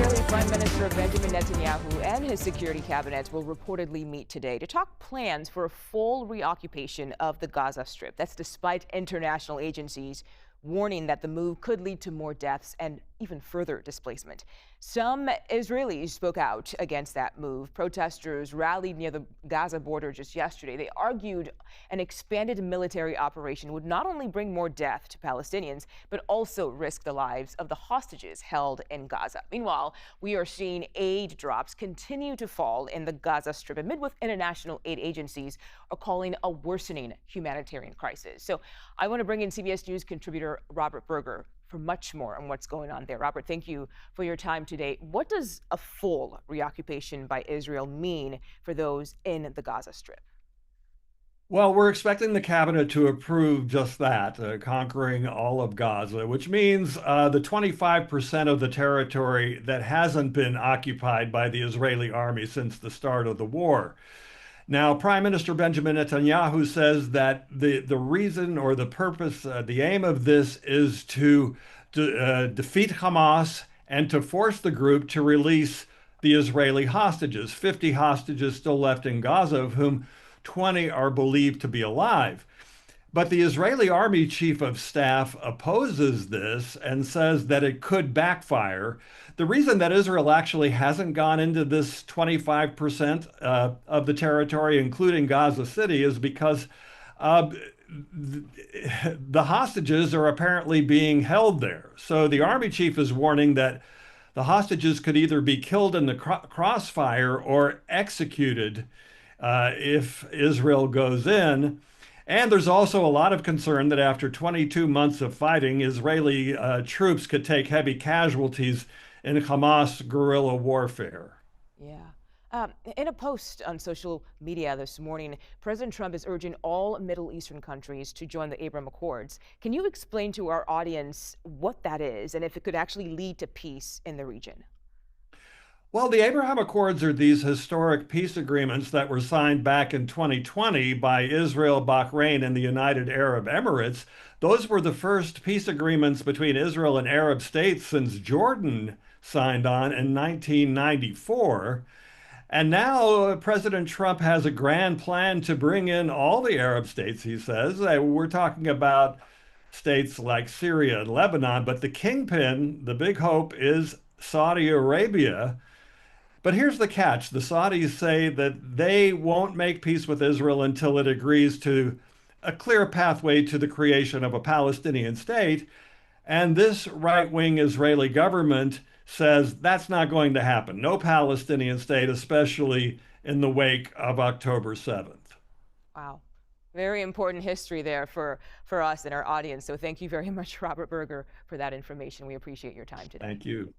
Israeli Prime Minister Benjamin Netanyahu and his security cabinet will reportedly meet today to talk plans for a full reoccupation of the Gaza Strip. That's despite international agencies warning that the move could lead to more deaths and even further displacement. Some Israelis spoke out against that move. Protesters rallied near the Gaza border just yesterday. They argued an expanded military operation would not only bring more death to Palestinians, but also risk the lives of the hostages held in Gaza. Meanwhile, we are seeing aid drops continue to fall in the Gaza Strip amid what international aid agencies are calling a worsening humanitarian crisis. So I want to bring in CBS News contributor Robert Berger for much more on what's going on there. Robert, thank you for your time today. What does a full reoccupation by Israel mean for those in the Gaza Strip? Well, we're expecting the cabinet to approve just that, conquering all of Gaza, which means the 25% of the territory that hasn't been occupied by the Israeli army since the start of the war. Now, Prime Minister Benjamin Netanyahu says that the reason or the purpose, the aim of this is to defeat Hamas and to force the group to release the Israeli hostages, 50 hostages still left in Gaza, of whom 20 are believed to be alive. But the Israeli Army Chief of Staff opposes this and says that it could backfire. The reason that Israel actually hasn't gone into this 25% of the territory, including Gaza City, is because the hostages are apparently being held there. So the Army Chief is warning that the hostages could either be killed in the crossfire or executed if Israel goes in. And there's also a lot of concern that after 22 months of fighting, Israeli troops could take heavy casualties in Hamas guerrilla warfare. Yeah. In a post on social media this morning, President Trump is urging all Middle Eastern countries to join the Abraham Accords. Can you explain to our audience what that is and if it could actually lead to peace in the region? Well, the Abraham Accords are these historic peace agreements that were signed back in 2020 by Israel, Bahrain, and the United Arab Emirates. Those were the first peace agreements between Israel and Arab states since Jordan signed on in 1994. And now President Trump has a grand plan to bring in all the Arab states, he says. We're talking about states like Syria and Lebanon, but the kingpin, the big hope, is Saudi Arabia. But here's the catch. The Saudis say that they won't make peace with Israel until it agrees to a clear pathway to the creation of a Palestinian state. And this right-wing Israeli government says that's not going to happen. No Palestinian state, especially in the wake of October 7th. Wow. Very important history there for us and our audience. So thank you very much, Robert Berger, for that information. We appreciate your time today. Thank you.